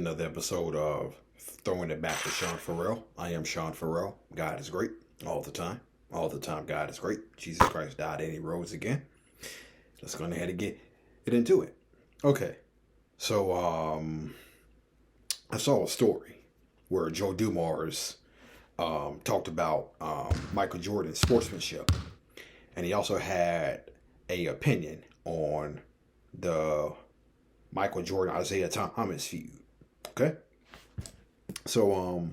another episode of Throwing It Back to Sean Farrell. I am Sean Farrell. God is great all the time. All the time, God is great. Jesus Christ died and he rose again. Let's go ahead and get into it. Okay, so I saw a story where Joe Dumars talked about Michael Jordan's sportsmanship, and he also had a opinion on the Michael Jordan Isaiah Thomas feud. Okay, so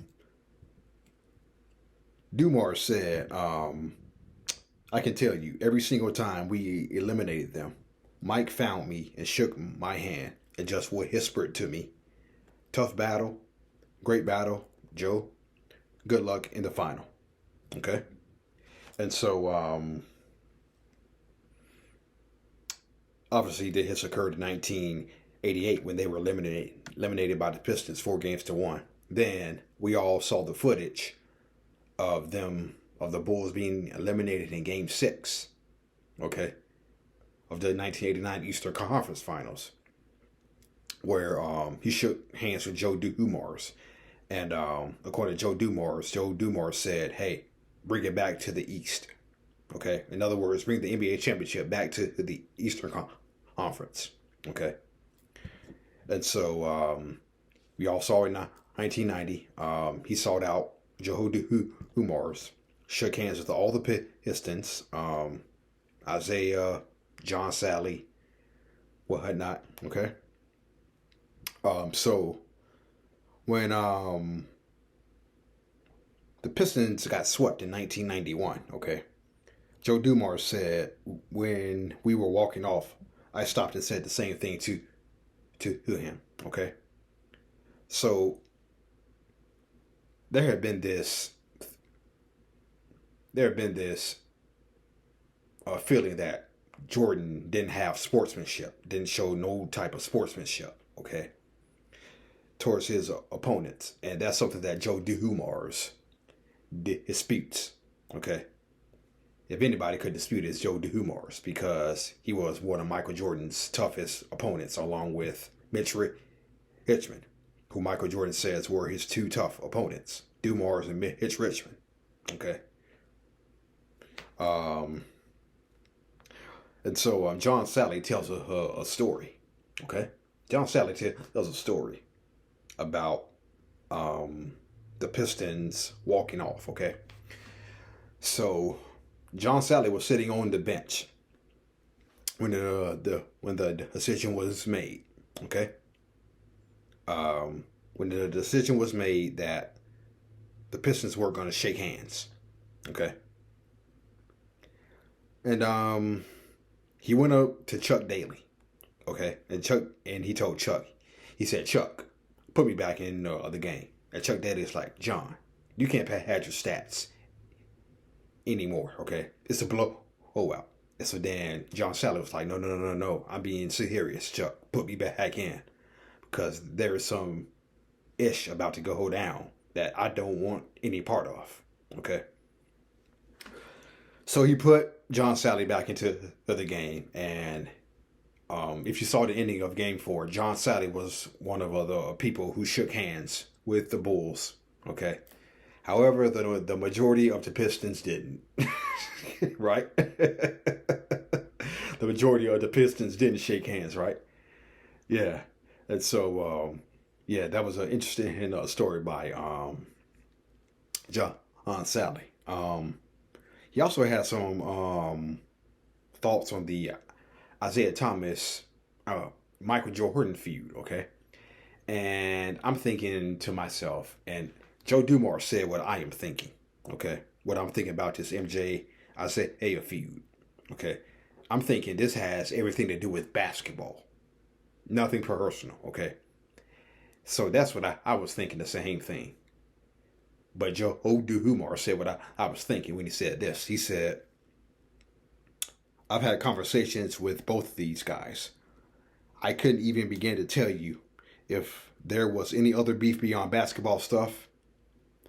Dumars said, I can tell you, every single time we eliminated them, Mike found me and shook my hand and just whispered to me, "Tough battle, great battle, Joe. Good luck in the final." Okay, and so obviously this occurred in 1988 when they were eliminated by the Pistons 4-1. Then we all saw the footage of the Bulls being eliminated in Game 6, okay, of the 1989 Eastern Conference Finals, where he shook hands with Joe Dumars, and according to Joe Dumars said, "Hey, bring it back to the East." Okay, in other words, bring the NBA championship back to the Eastern Conference. Okay, and so we all saw in 1990, he sought out Joe Dumars, shook hands with all the Pistons, Isaiah, John Sally, whatnot. Okay, so when the Pistons got swept in 1991, okay, Joe Dumars said, when we were walking off, I stopped and said the same thing to him. Okay, so there had been this feeling that Jordan didn't have sportsmanship, didn't show no type of sportsmanship, okay, towards his opponents, and that's something that Joe Dumars disputes. Okay, if anybody could dispute it, it's Joe Dumars, because he was one of Michael Jordan's toughest opponents, along with Mitch Richmond, who Michael Jordan says were his two tough opponents, Dumars and Mitch Richmond. Okay. And so John Sally tells a story. Okay. John Sally tells a story about the Pistons walking off. Okay. So John Sally was sitting on the bench when the decision was made. Okay. When the decision was made that the Pistons were going to shake hands. Okay. And he went up to Chuck Daly. Okay. And he told Chuck, he said, "Chuck, put me back in the game." And Chuck Daly's like, "John, you can't pad your stats anymore. Okay. It's a blowout." And so then John Sally was like, No. I'm being serious, Chuck. Put me back in, because there is some ish about to go down that I don't want any part of. Okay. So he put John Sally back into the game, and if you saw the ending of Game 4, John Sally was one of the people who shook hands with the Bulls. Okay. However, the majority of the Pistons didn't. Right? The majority of the Pistons didn't shake hands, right? Yeah. And so, that was an interesting story by John Sally. He also had some thoughts on the Isaiah Thomas Michael Jordan feud. Okay, and I'm thinking to myself, and Joe Dumars said what I am thinking. Okay, what I'm thinking about this MJ Isaiah feud. Okay, I'm thinking this has everything to do with basketball, nothing personal. Okay, so that's what I was thinking, the same thing. But Joe Dumars said what I was thinking when he said this. He said, "I've had conversations with both of these guys. I couldn't even begin to tell you if there was any other beef beyond basketball stuff.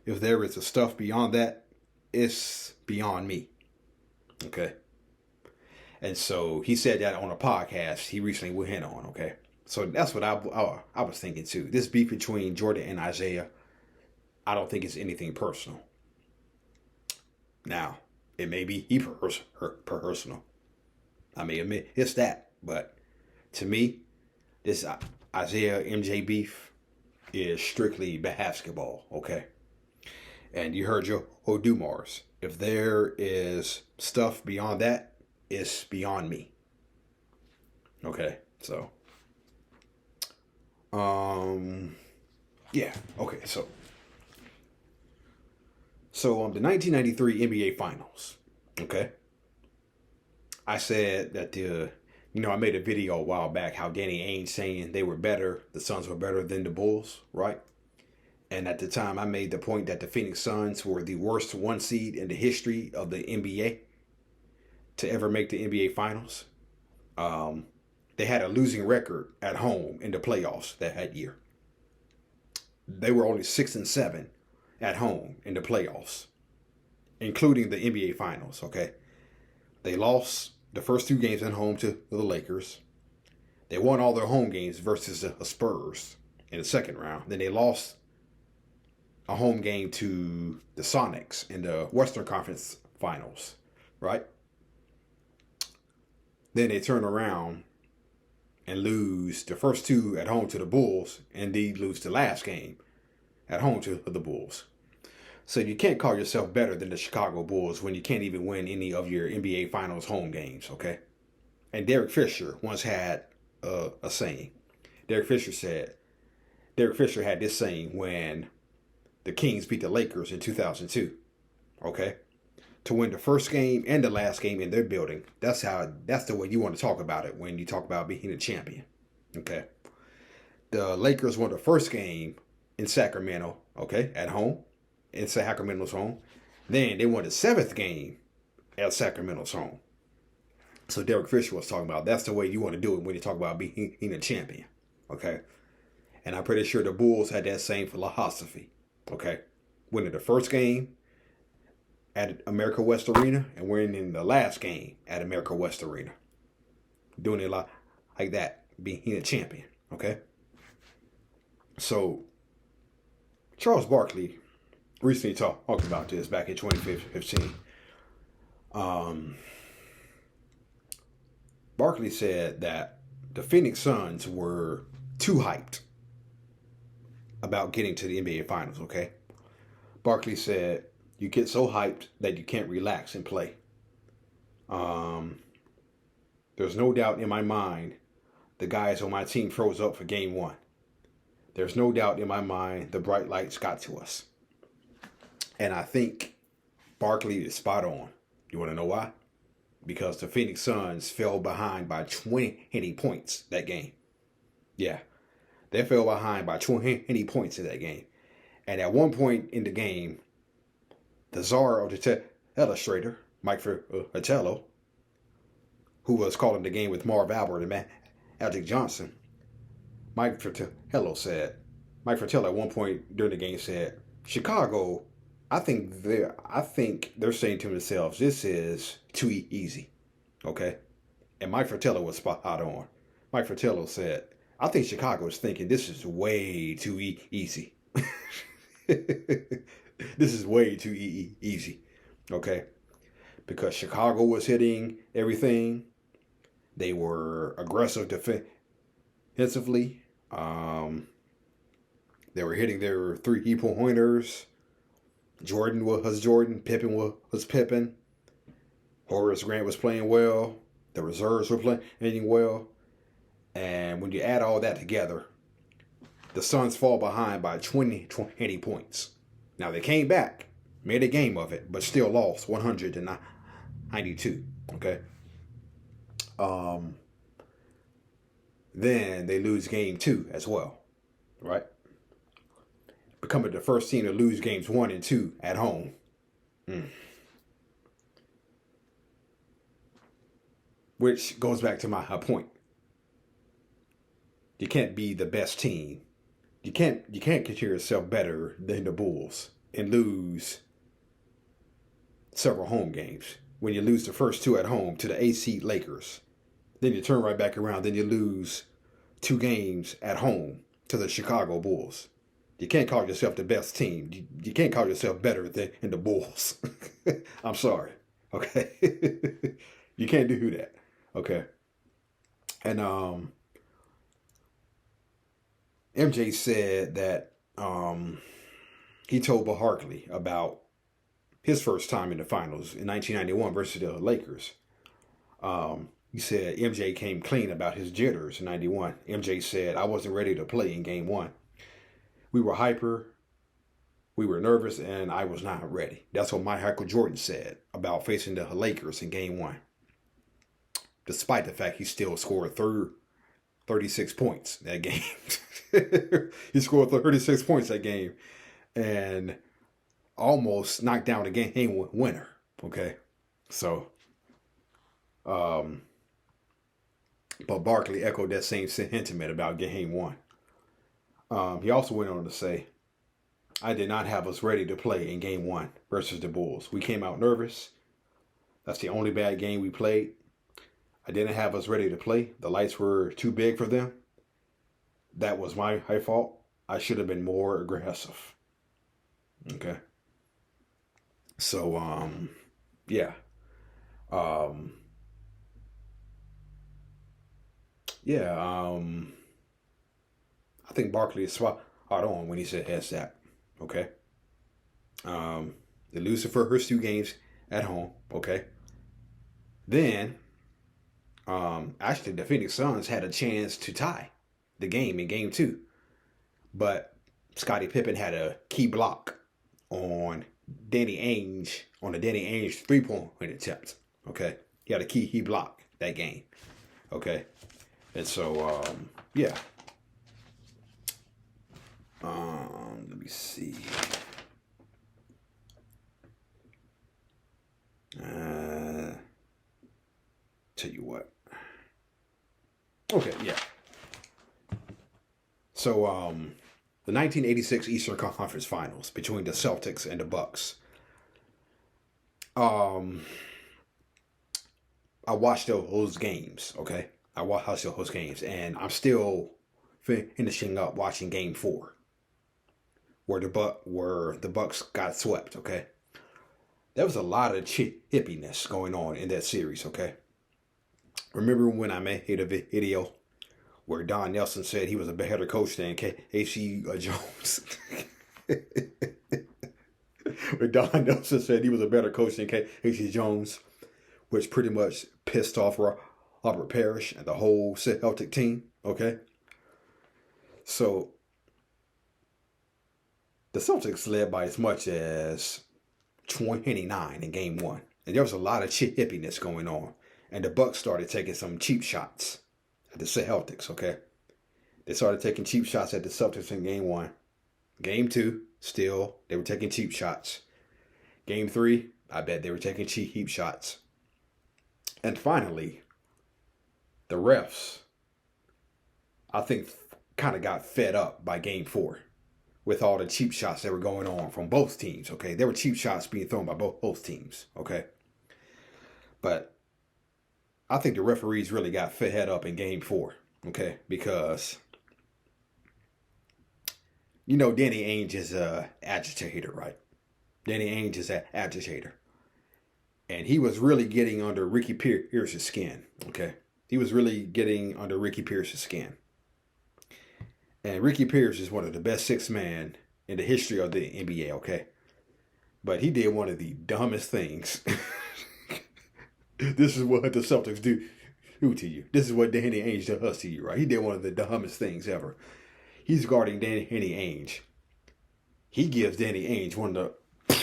If there is a stuff beyond that, it's beyond me." Okay. And so he said that on a podcast he recently went on. Okay. So that's what I was thinking too. This beef between Jordan and Isaiah, I don't think it's anything personal. Now, it may be personal. I may admit it's that, but to me, this Isaiah MJ beef is strictly basketball, okay? And you heard Joe Dumars. If there is stuff beyond that, it's beyond me. Okay, so yeah, okay, so the 1993 NBA Finals, okay? I said that I made a video a while back how Danny Ainge saying the Suns were better than the Bulls, right? And at the time, I made the point that the Phoenix Suns were the worst one seed in the history of the NBA to ever make the NBA Finals. They had a losing record at home in the playoffs that year. They were only 6-7 at home in the playoffs, including the NBA Finals, okay? They lost the first 2 games at home to the Lakers. They won all their home games versus the Spurs in the second round. Then they lost a home game to the Sonics in the Western Conference Finals, right? Then they turn around and lose the first 2 at home to the Bulls, and indeed lose the last game at home to the Bulls. So you can't call yourself better than the Chicago Bulls when you can't even win any of your NBA Finals home games, okay? And Derek Fisher once had a saying. Derek Fisher had this saying when the Kings beat the Lakers in 2002, okay? To win the first game and the last game in their building. That's the way you want to talk about it when you talk about being a champion, okay? The Lakers won the first game in Sacramento, okay, at home. In Sacramento's home. Then they won the 7th game at Sacramento's home. So Derek Fisher was talking about that's the way you want to do it when you talk about being a champion. Okay. And I'm pretty sure the Bulls had that same philosophy. Okay. Winning the first game at America West Arena and winning the last game at America West Arena. Doing it like that. Being a champion. Okay. So Charles Barkley recently talked about this back in 2015. Barkley said that the Phoenix Suns were too hyped about getting to the NBA Finals, okay? Barkley said, you get so hyped that you can't relax and play. There's no doubt in my mind the guys on my team froze up for game 1. There's no doubt in my mind the bright lights got to us. And I think Barkley is spot on. You want to know why? Because the Phoenix Suns fell behind by 20 points that game. Yeah, they fell behind by 20 points in that game. And at one point in the game, the czar of the illustrator, Mike Fratello, who was calling the game with Marv Albert and Magic Johnson, Mike Fratello at one point during the game said, Chicago, I think they're saying to themselves, this is too easy, okay? And Mike Fratello was spot on. Mike Fratello said, I think Chicago is thinking this is way too easy. This is way too easy, okay? Because Chicago was hitting everything. They were aggressive defensively. They were hitting their 3-pointers. Jordan was Jordan. Pippen was Pippen. Horace Grant was playing well. The reserves were playing well. And when you add all that together, the Suns fall behind by 20 points. Now, they came back, made a game of it, but still lost 192. Okay? Then they lose game 2 as well. Right? Becoming the first team to lose games 1 and 2 at home. Which goes back to my point. You can't be the best team. You can't consider yourself better than the Bulls and lose several home games. When you lose the first 2 at home to the 8 seed Lakers, then you turn right back around, then you lose 2 games at home to the Chicago Bulls. You can't call yourself the best team. You can't call yourself better than the Bulls. I'm sorry. Okay. You can't do that. Okay. And MJ said that he told Barkley about his first time in the finals in 1991 versus the Lakers. He said MJ came clean about his jitters in 91. MJ said, I wasn't ready to play in game 1. We were hyper, we were nervous, and I was not ready. That's what Michael Jordan said about facing the Lakers in game 1. Despite the fact he still scored 36 points that game. He scored 36 points that game and almost knocked down the game winner. Okay. So, but Barkley echoed that same sentiment about game 1. He also went on to say, I did not have us ready to play in game 1 versus the Bulls. We came out nervous. That's the only bad game we played. I didn't have us ready to play. The lights were too big for them. That was my fault. I should have been more aggressive. Okay. So, yeah. I think Barkley is spot on when he said heads that. Okay. They lose the first 2 games at home. Okay. Then, actually, the Phoenix Suns had a chance to tie the game in game 2. But Scottie Pippen had a key block on Danny Ainge, on the Danny Ainge 3-point attempt. Okay. He had a key block that game. Okay. And so, yeah. Let me see. Tell you what. Okay, yeah. So, the 1986 Eastern Conference Finals between the Celtics and the Bucks. I watched those games, okay? I watched those games, and I'm still finishing up watching Game 4, where the Bucks got swept, okay? There was a lot of hippiness going on in that series, okay? Remember when I made a video where Don Nelson said he was a better coach than K.C. Jones? Where Don Nelson said he was a better coach than K.C. Jones, which pretty much pissed off Robert Parrish and the whole Celtic team, okay? So, the Celtics led by as much as 29 in game 1. And there was a lot of hippiness going on. And the Bucks started taking some cheap shots at the Celtics, okay? They started taking cheap shots at the Celtics in game 1. Game 2, still, they were taking cheap shots. Game 3, I bet they were taking cheap shots. And finally, the refs, I think, kind of got fed up by game 4 with all the cheap shots that were going on from both teams, okay? There were cheap shots being thrown by both teams, okay? But I think the referees really got fed up in game 4, okay? Because, you know, Danny Ainge is an agitator, right? Danny Ainge is an agitator. And he was really getting under Ricky Pierce's skin, okay? He was really getting under Ricky Pierce's skin. And Ricky Pierce is one of the best 6-man in the history of the NBA, okay? But he did one of the dumbest things. This is what the Celtics do to you. This is what Danny Ainge does to you, right? He did one of the dumbest things ever. He's guarding Danny Ainge. He gives Danny Ainge one of the,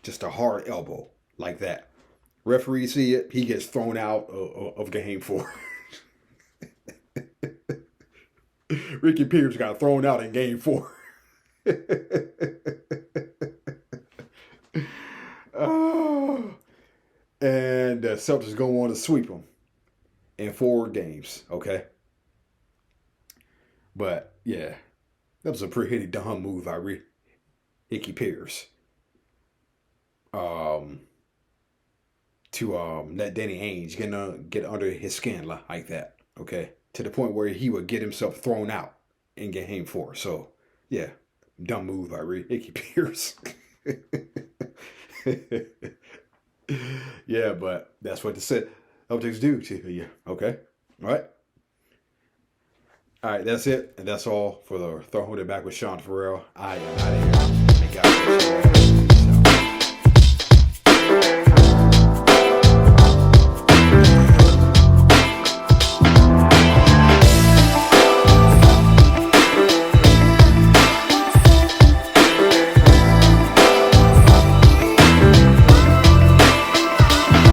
just a hard elbow like that. Referee see it, he gets thrown out of game 4. Ricky Pierce got thrown out in game 4. Oh. And the Celtics go on to sweep them in 4 games, okay? But, yeah, that was a pretty dumb move by Ricky Pierce. To let Danny Ainge get under his skin like that, okay? to the point where he would get himself thrown out in game 4. So, yeah, dumb move by Ricky Pierce. Yeah, but that's what the Celtics do to you. Okay? All right? All right, that's it. And that's all for the Throwing It Back with Sean Farrell. I am out of here.